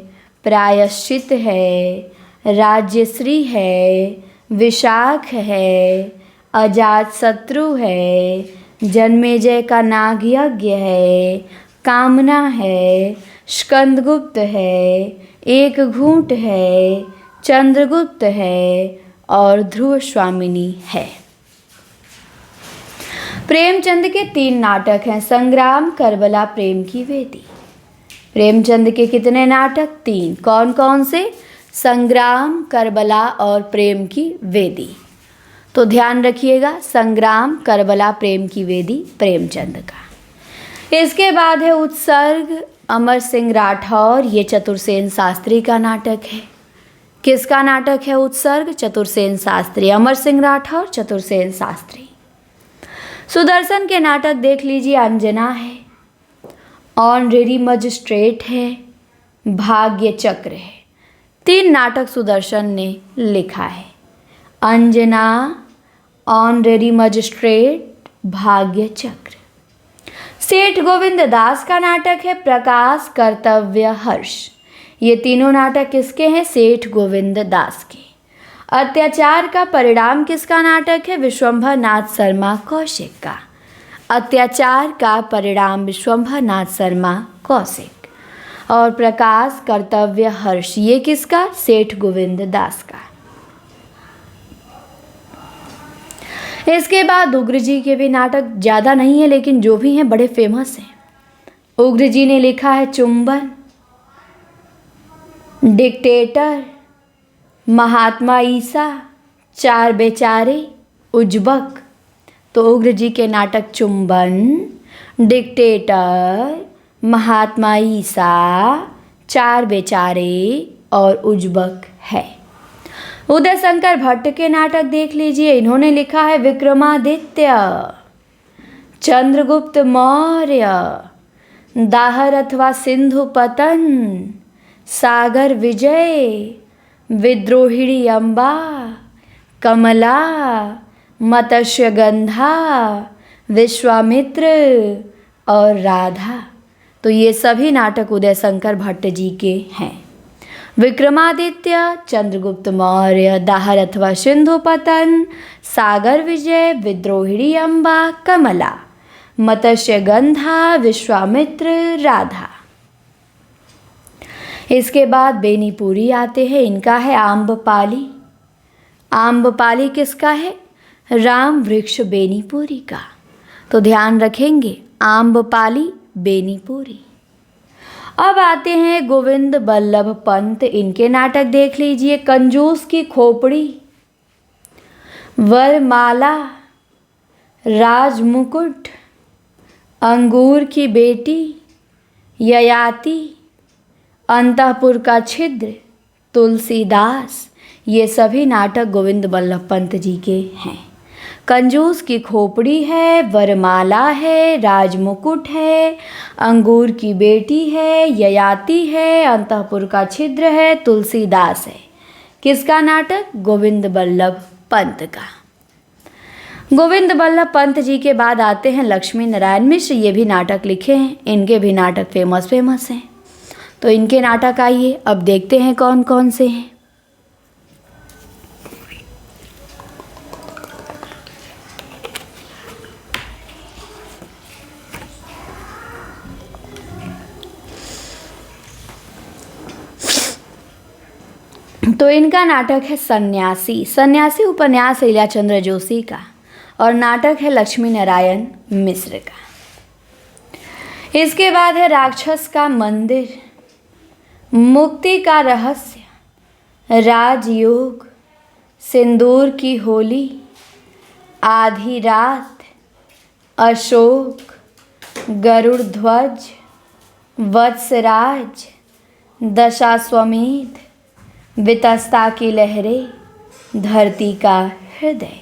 प्रायश्चित है, राज्यश्री है, विशाख है, अजात शत्रु है, जन्मेजय का नाग यज्ञ है, कामना है, स्कंदगुप्त है, एक घूंट है, चंद्रगुप्त है और ध्रुव स्वामिनी है। प्रेमचंद के 3 नाटक हैं। संग्राम, करबला, प्रेम की वेदी। प्रेमचंद के कितने नाटक? 3। कौन कौन से? संग्राम, करबला और प्रेम की वेदी। तो ध्यान रखिएगा, संग्राम, करबला, प्रेम की वेदी प्रेमचंद का। इसके बाद है उत्सर्ग, अमर सिंह राठौर, ये चतुर्सेन शास्त्री का नाटक है। किसका नाटक है उत्सर्ग? चतुर्सेन शास्त्री, अमर सिंह राठौर, चतुर्सेन शास्त्री। सुदर्शन के नाटक देख लीजिए, अंजना है, ऑनरेरी मजिस्ट्रेट है, भाग्य चक्र है। 3 नाटक सुदर्शन ने लिखा है, अंजना, ऑनरेरी मजिस्ट्रेट, भाग्य चक्र। सेठ गोविंद दास का नाटक है प्रकाश, कर्तव्य, हर्ष। ये तीनों नाटक किसके हैं? सेठ गोविंद दास के। अत्याचार का परिणाम किसका नाटक है? विश्वंभर नाथ शर्मा कौशिक का। अत्याचार का परिणाम विश्वंभर नाथ शर्मा कौशिक। और प्रकाश, कर्तव्य, हर्ष, ये किसका? सेठ गोविंद दास का। इसके बाद उग्र जी के भी नाटक ज़्यादा नहीं है, लेकिन जो भी हैं बड़े फेमस हैं। उग्र जी ने लिखा है चुंबन, डिक्टेटर, महात्मा ईसा, चार बेचारे, उज्बक। तो उग्र जी के नाटक चुंबन, डिक्टेटर, महात्मा ईसा, चार बेचारे और उज्बक है। उदय शंकर भट्ट के नाटक देख लीजिए, इन्होंने लिखा है विक्रमादित्य, चंद्रगुप्त मौर्य, दाहर अथवा सिंधु पतन, सागर विजय, विद्रोहिणी अम्बा, कमला, मत्स्यगंधा, विश्वामित्र और राधा। तो ये सभी नाटक उदय शंकर भट्ट जी के हैं। विक्रमादित्य, चंद्रगुप्त मौर्य, दाहर अथवा सिंधु पतन, सागर विजय, विद्रोहिणी अम्बा, कमला, मत्स्यगंधा, विश्वामित्र, राधा। इसके बाद बेनीपुरी आते हैं, इनका है आम्रपाली। आम्रपाली किसका है? राम वृक्ष बेनीपुरी का। तो ध्यान रखेंगे, आम्रपाली, बेनीपुरी। अब आते हैं गोविंद बल्लभ पंत, इनके नाटक देख लीजिए, कंजूस की खोपड़ी, वरमाला, राजमुकुट, अंगूर की बेटी, ययाति, अंतःपुर का छिद्र, तुलसीदास। ये सभी नाटक गोविंद बल्लभ पंत जी के हैं। कंजूस की खोपड़ी है, वरमाला है, राजमुकुट है, अंगूर की बेटी है, ययाति है, अंतःपुर का छिद्र है, तुलसीदास है। किसका नाटक? गोविंद बल्लभ पंत का। गोविंद बल्लभ पंत जी के बाद आते हैं लक्ष्मी नारायण मिश्र, ये भी नाटक लिखे हैं, इनके भी नाटक फेमस हैं। तो इनके नाटक आइए अब देखते हैं कौन कौन से हैं। तो इनका नाटक है सन्यासी। सन्यासी उपन्यास है इलाचंद्र जोशी का और नाटक है लक्ष्मी नारायण मिश्र का। इसके बाद है राक्षस का मंदिर, मुक्ति का रहस्य, राजयोग, सिंदूर की होली, आधी रात, अशोक, गरुड़ ध्वज, वत्सराज, दशाश्वमेध, वितस्ता की लहरें, धरती का हृदय।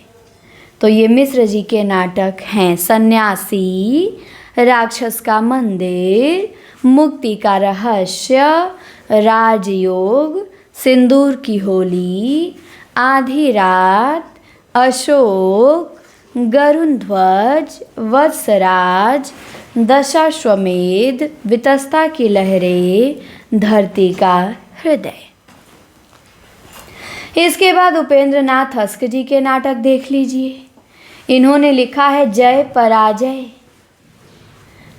तो ये मिश्र जी के नाटक हैं सन्यासी, राक्षस का मंदिर, मुक्ति का रहस्य, राजयोग, सिंदूर की होली, आधी रात, अशोक, गरुड़ ध्वज, वत्सराज, दशाश्वमेध, वितस्ता की लहरें, धरती का हृदय। इसके बाद उपेंद्र नाथ हस्क जी के नाटक देख लीजिए, इन्होंने लिखा है जय पराजय,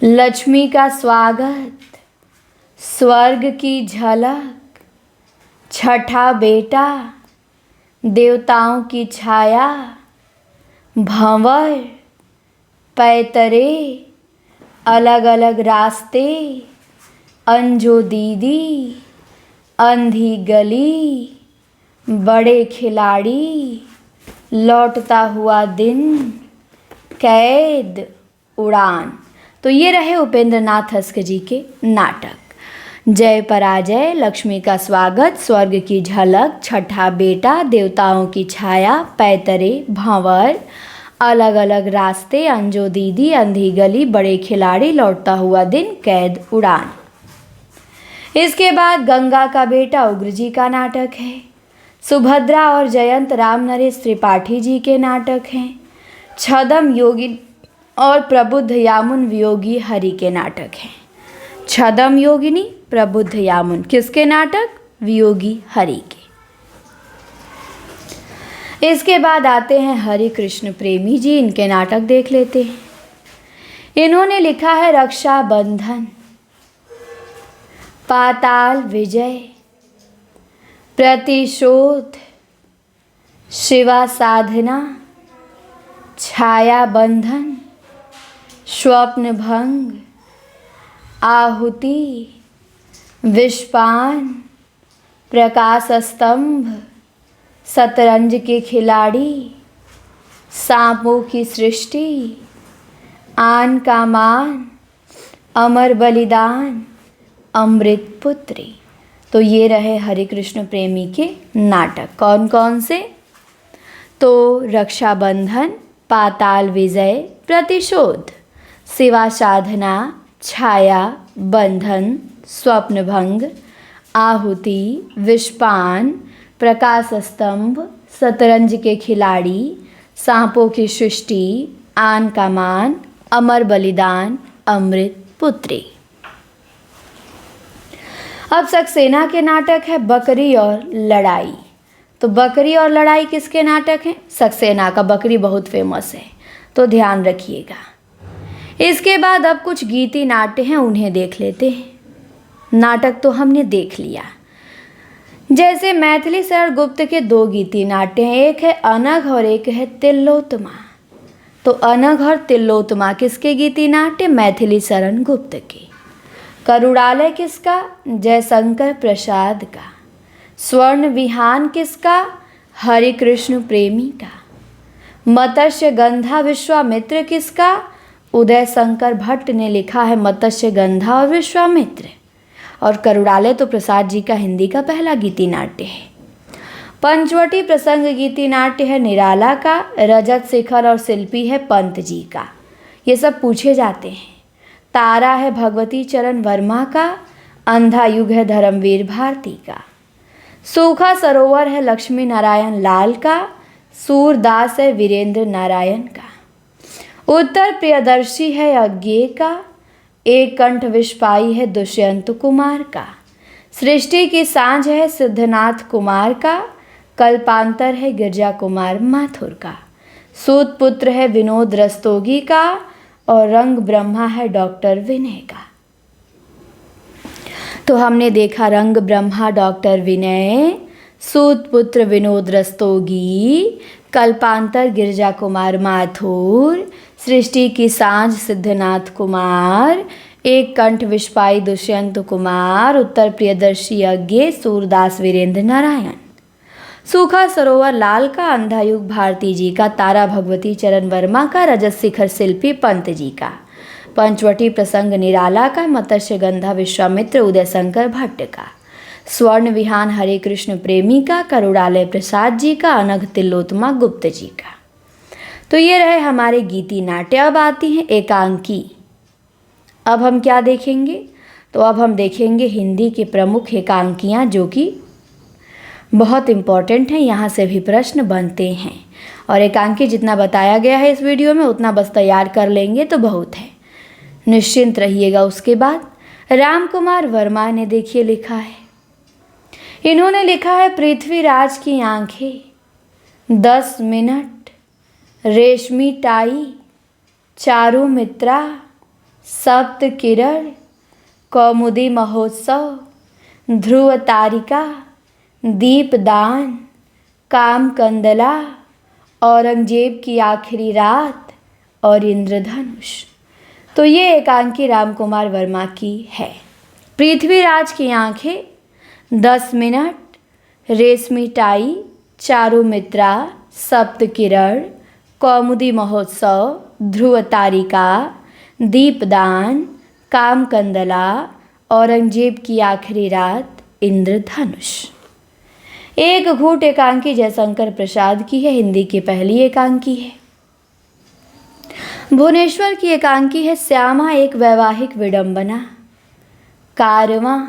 लक्ष्मी का स्वागत, स्वर्ग की झलक, छठा बेटा, देवताओं की छाया, भंवर, पैतरे, अलग अलग रास्ते, अंजो दीदी, अंधी गली, बड़े खिलाड़ी, लौटता हुआ दिन, कैद, उड़ान। तो ये रहे उपेंद्र नाथ हस्क जी के नाटक। जय पराजय, लक्ष्मी का स्वागत, स्वर्ग की झलक, छठा बेटा, देवताओं की छाया, पैतरे, भंवर, अलग अलग रास्ते, अंजो दीदी, अंधी गली, बड़े खिलाड़ी, लौटता हुआ दिन, कैद उड़ान। इसके बाद गंगा का बेटा उग्र जी का नाटक है। सुभद्रा और जयंत राम नरेश त्रिपाठी जी के नाटक हैं। छदम योगी और प्रबुद्ध यामुन वियोगी हरि के नाटक हैं। छदम योगिनी, प्रबुद्ध यामुन किसके नाटक? वियोगी हरि के। इसके बाद आते हैं हरि कृष्ण प्रेमी जी, इनके नाटक देख लेते हैं। इन्होंने लिखा है रक्षा बंधन, पाताल विजय, प्रतिशोध, शिवा साधना, छाया बंधन, स्वप्न भंग, आहुति, विषपान, प्रकाश स्तंभ, शतरंज के खिलाड़ी, सांपों की सृष्टि, आन का मान, अमर बलिदान, अमृत पुत्री। तो ये रहे हरे कृष्ण प्रेमी के नाटक। कौन कौन से? तो रक्षाबंधन, पाताल विजय, प्रतिशोध, शिवा साधना, छाया, बंधन, स्वप्न भंग, आहुति, विषपान, प्रकाश स्तंभ, शतरंज के खिलाड़ी, सांपों की सृष्टि, आन का मान, अमर बलिदान, अमृत पुत्री। अब सक्सेना के नाटक है बकरी और लड़ाई। तो बकरी और लड़ाई किसके नाटक हैं? सक्सेना का। बकरी बहुत फेमस है, तो ध्यान रखिएगा। इसके बाद अब कुछ गीति नाट्य हैं, उन्हें देख लेते हैं। नाटक तो हमने देख लिया। जैसे मैथिली शरण गुप्त के दो गीति नाट्य हैं, एक है अनघ और एक है तिलोत्तमा। तो अनघ और तिलोत्तमा किसके गीति नाट्य? मैथिली शरण गुप्त के। करुणालय किसका? जयशंकर प्रसाद का। स्वर्ण विहान किसका? हरि कृष्ण प्रेमी का। मत्स्य गंधा विश्वामित्र किसका? उदय शंकर भट्ट ने लिखा है मत्स्य गंधा और विश्वामित्र। और करुणालय तो प्रसाद जी का हिंदी का पहला गीति नाट्य है। पंचवटी प्रसंग गीति नाट्य है निराला का। रजत शिखर और शिल्पी है पंत जी का। ये सब पूछे जाते हैं। तारा है भगवती चरण वर्मा का। अंधा युग है धर्मवीर भारती का। सूखा सरोवर है लक्ष्मी नारायण लाल का। सूरदास है वीरेंद्र नारायण का। उत्तर प्रियदर्शी है अज्ञेय का। एक कंठ विषपाई है दुष्यंत कुमार का। सृष्टि की सांझ है सिद्धनाथ कुमार का। कल्पांतर है गिरजा कुमार माथुर का। सूत पुत्र है विनोद रस्तोगी का। और रंग ब्रह्मा है डॉक्टर विनय का। तो हमने देखा रंग ब्रह्मा डॉक्टर विनय, सूत पुत्र विनोद रस्तोगी, कल्पांतर गिरजा कुमार माथुर, सृष्टि की सांझ सिद्धनाथ कुमार, एक कंठ विषपाई दुष्यंत कुमार, उत्तर प्रियदर्शी अज्ञेय सूरदास वीरेंद्र नारायण। सूखा सरोवर लाल का। अंधा युग भारती जी का। तारा भगवती चरण वर्मा का। रजत शिखर शिल्पी पंत जी का। पंचवटी प्रसंग निराला का। मत्स्य गंधा विश्वामित्र उदय शंकर भट्ट का। स्वर्ण विहान हरे कृष्ण प्रेमी का। करुणालय प्रसाद जी का। अनघ तिलोत्तमा गुप्त जी का। तो ये रहे हमारे गीति नाट्य। अब आती हैं एकांकी। अब हम क्या देखेंगे? तो अब हम देखेंगे हिंदी के प्रमुख एकांकियाँ जो कि बहुत इम्पॉर्टेंट हैं, यहाँ से भी प्रश्न बनते हैं। और एकांकी जितना बताया गया है इस वीडियो में उतना बस तैयार कर लेंगे तो बहुत है, निश्चिंत रहिएगा। उसके बाद राम कुमार वर्मा ने देखिए लिखा है, इन्होंने लिखा है पृथ्वीराज की आंखें, 10 मिनट, रेशमी टाई, चारू मित्रा, सप्त किरण, कौमुदी महोत्सव, ध्रुव तारिका, दीपदान, काम कंदला, औरंगजेब की आखिरी रात और इंद्रधनुष। तो ये एकांकी राम कुमार वर्मा की है। पृथ्वीराज की आंखें, 10 मिनट, रेशमी टाई, चारू मित्रा, सप्त किरण, कौमुदी महोत्सव, ध्रुव तारिका, दीपदान, काम कंदला, औरंगजेब की आखिरी रात, इंद्रधनुष। एक घूट एकांकी जयशंकर प्रसाद की है, हिंदी की पहली एकांकी है। भुवनेश्वर की एकांकी है श्यामा एक वैवाहिक विडंबना। कारवां,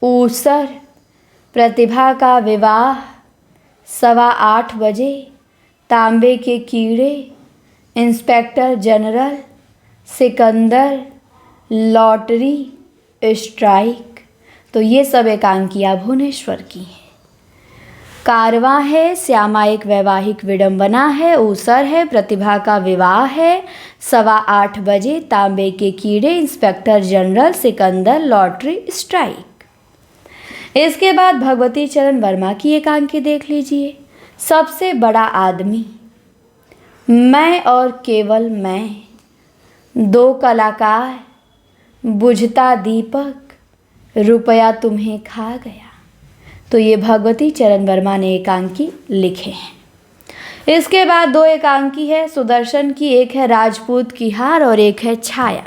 ऊसर, प्रतिभा का विवाह, 8:15 बजे, तांबे के कीड़े, inspector general, Sikandar, lottery, strike. तो ये सब एकांकियाँ भुवनेश्वर की हैं। कारवां है, श्यामा एक वैवाहिक विडंबना है, ऊसर है, प्रतिभा का विवाह है, 8:15 बजे, तांबे के कीड़े, inspector general, Sikandar, lottery, strike. इसके बाद भगवती चरण वर्मा की एकांकी देख लीजिए। सबसे बड़ा आदमी, मैं और केवल मैं, 2 कलाकार, बुझता दीपक, रुपया तुम्हें खा गया। तो ये भगवती चरण वर्मा ने एकांकी लिखे हैं। इसके बाद 2 एकांकी है सुदर्शन की, एक है राजपूत की हार और एक है छाया।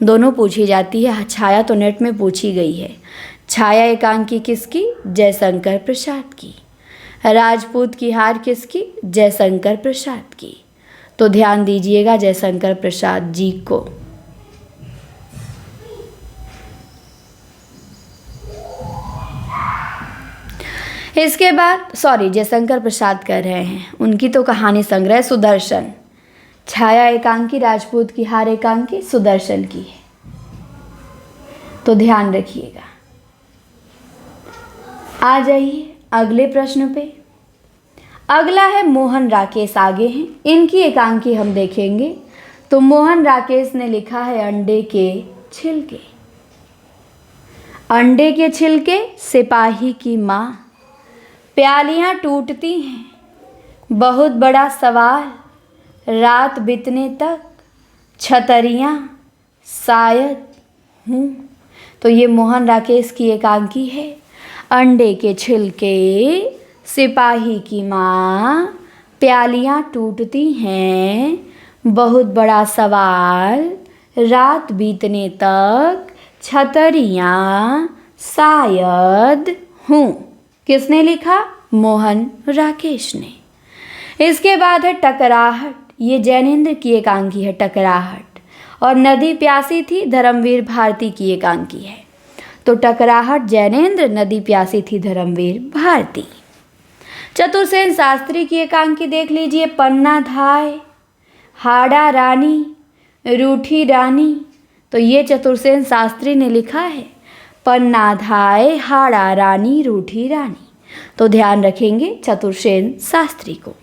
दोनों पूछी जाती है। छाया तो नेट में पूछी गई है। छाया एकांकी किसकी? जयशंकर प्रसाद की। राजपूत की हार किसकी? जयशंकर प्रसाद की। तो ध्यान दीजिएगा जयशंकर प्रसाद जी को। इसके बाद जयशंकर प्रसाद कर रहे हैं, उनकी तो कहानी संग्रह सुदर्शन। छाया एकांकी, राजपूत की हार एकांकी सुदर्शन की है, तो ध्यान रखिएगा। आ जाइए अगले प्रश्न पे। अगला है मोहन राकेश आगे हैं, इनकी एकांकी हम देखेंगे। तो मोहन राकेश ने लिखा है अंडे के छिलके। अंडे के छिलके, सिपाही की माँ, प्यालियाँ टूटती हैं, बहुत बड़ा सवाल, रात बीतने तक, छतरियाँ, शायद हूँ। तो ये मोहन राकेश की एकांकी है। अंडे के छिलके, सिपाही की माँ, प्यालियाँ टूटती हैं, बहुत बड़ा सवाल, रात बीतने तक, छतरियाँ, शायद हूँ। किसने लिखा? मोहन राकेश ने। इसके बाद है टकराहट, ये जैनेन्द्र की एकांकी है टकराहट। और नदी प्यासी थी, धर्मवीर भारती की एकांकी है। तो टकराहट जैनेन्द्र, नदी प्यासी थी धर्मवीर भारती। चतुर्सेन शास्त्री की एकांकी देख लीजिए। पन्ना धाय, हाड़ा रानी, रूठी रानी। तो ये चतुर्सेन शास्त्री ने लिखा है। पन्ना धाय, हाड़ा रानी, रूठी रानी। तो ध्यान रखेंगे चतुर्सेन शास्त्री को।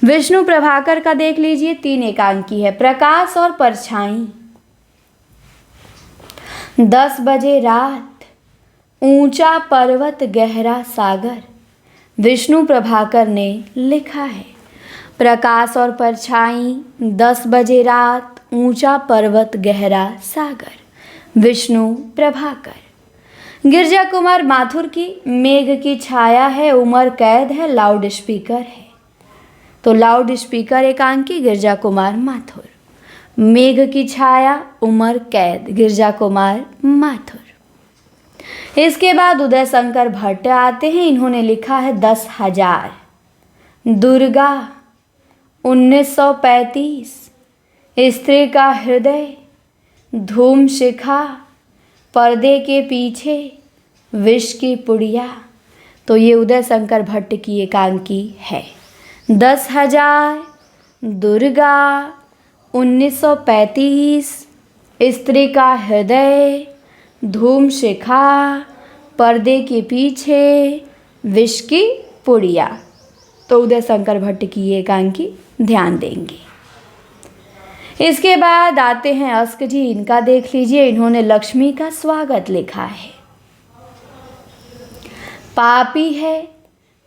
विष्णु प्रभाकर का देख लीजिए, 3 एकांकी है। प्रकाश और परछाई, 10 बजे रात, ऊंचा पर्वत गहरा सागर। विष्णु प्रभाकर ने लिखा है। प्रकाश और परछाई, 10 बजे रात, ऊंचा पर्वत गहरा सागर, विष्णु प्रभाकर। गिरजा कुमार माथुर की मेघ की छाया है, उमर कैद है, लाउड स्पीकर है। तो लाउड स्पीकर एकांकी गिरजा कुमार माथुर। मेघ की छाया, उमर कैद, गिरजा कुमार माथुर। इसके बाद उदय शंकर भट्ट आते हैं, इन्होंने लिखा है 10,000। दुर्गा, 1935। स्त्री का हृदय, धूम शिखा, पर्दे के पीछे, विष की पुड़िया। तो ये उदय शंकर भट्ट की एकांकी है। 10,000, दुर्गा, 1935, स्त्री का हृदय, धूम शिखा, पर्दे के पीछे, विष की पुड़िया। तो उदय शंकर भट्ट की ये एकांकी ध्यान देंगे। इसके बाद आते हैं अस्क जी, इनका देख लीजिए। इन्होंने लक्ष्मी का स्वागत लिखा है। पापी है,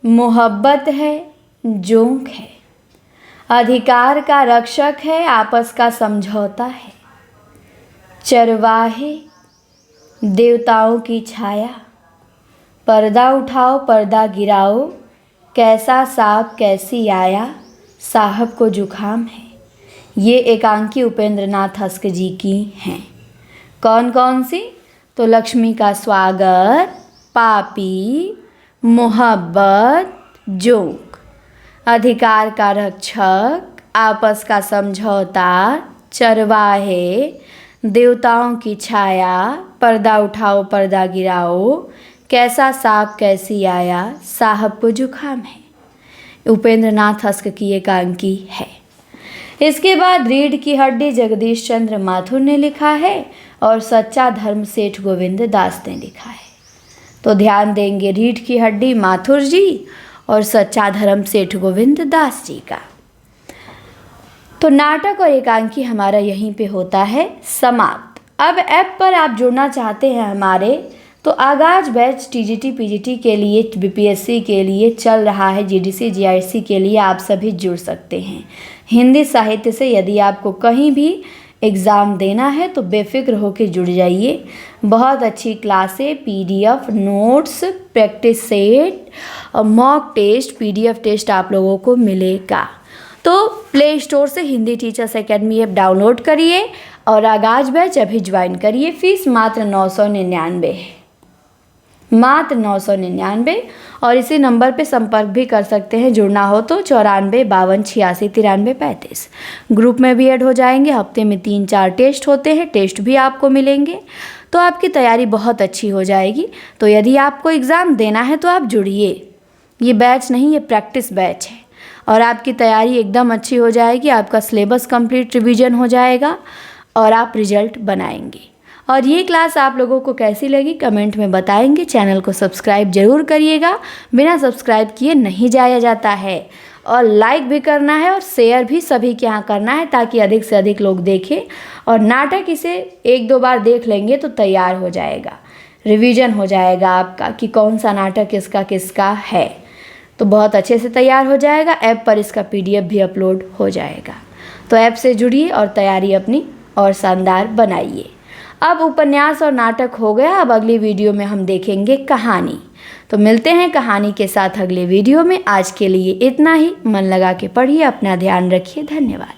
मोहब्बत है, जोंक है, अधिकार का रक्षक है, आपस का समझौता है, चरवाहे, देवताओं की छाया, पर्दा उठाओ पर्दा गिराओ, कैसा सांप कैसी आया, साहब को जुखाम है, ये एकांकी उपेंद्र नाथ हस्क जी की हैं। कौन कौन सी? तो लक्ष्मी का स्वागत, पापी, मोहब्बत, जोंक, अधिकार का रक्षक, आपस का समझौता, चरवाहे, देवताओं की छाया, पर्दा उठाओ पर्दा गिराओ, कैसा सांप कैसी आया, साहब को जुकाम है। उपेंद्र नाथ हस्क की एकांकी है। इसके बाद रीढ़ की हड्डी जगदीश चंद्र माथुर ने लिखा है और सच्चा धर्म सेठ गोविंद दास ने लिखा है। तो ध्यान देंगे रीढ़ की हड्डी माथुर जी और सच्चा धर्म सेठ गोविंद दास जी का। तो नाटक और एकांकी हमारा यहीं पे होता है समाप्त। अब ऐप पर आप जुड़ना चाहते हैं हमारे, तो आगाज बैच टीजीटी पीजीटी के लिए, बीपीएससी के लिए चल रहा है, जीडीसी जीआईसी के लिए आप सभी जुड़ सकते हैं। हिंदी साहित्य से यदि आपको कहीं भी एग्ज़ाम देना है तो बेफिक्र होकर जुड़ जाइए। बहुत अच्छी क्लासें, पीडीएफ, नोट्स, प्रैक्टिस सेट और मॉक टेस्ट, पीडीएफ टेस्ट आप लोगों को मिलेगा। तो प्ले स्टोर से Hindi teachers academy app download करिए और आगाज बैच अभी ज्वाइन करिए। फीस मात्र 999 है, मात्र 999। और इसी नंबर पे संपर्क भी कर सकते हैं, जुड़ना हो तो 94 52 86 93 35। ग्रुप में भी ऐड हो जाएंगे। हफ्ते में 3-4 टेस्ट होते हैं, टेस्ट भी आपको मिलेंगे, तो आपकी तैयारी बहुत अच्छी हो जाएगी। तो यदि आपको एग्ज़ाम देना है तो आप जुड़िए। ये बैच नहीं, ये प्रैक्टिस बैच है और आपकी तैयारी एकदम अच्छी हो जाएगी। आपका सिलेबस कंप्लीट रिवीजन हो जाएगा और आप रिजल्ट बनाएंगे। और ये क्लास आप लोगों को कैसी लगी कमेंट में बताएंगे। चैनल को सब्सक्राइब जरूर करिएगा, बिना सब्सक्राइब किए नहीं जाया जाता है। और लाइक भी करना है और शेयर भी सभी के यहाँ करना है, ताकि अधिक से अधिक लोग देखें। और नाटक इसे 1-2 बार देख लेंगे तो तैयार हो जाएगा, रिवीजन हो जाएगा आपका कि कौन सा नाटक किसका किसका है, तो बहुत अच्छे से तैयार हो जाएगा। ऐप पर इसका पीडीएफ भी अपलोड हो जाएगा। तो ऐप से जुड़िए और तैयारी अपनी और शानदार बनाइए। अब उपन्यास और नाटक हो गया, अब अगली वीडियो में हम देखेंगे कहानी। तो मिलते हैं कहानी के साथ अगले वीडियो में। आज के लिए इतना ही। मन लगा के पढ़िए, अपना ध्यान रखिए। धन्यवाद।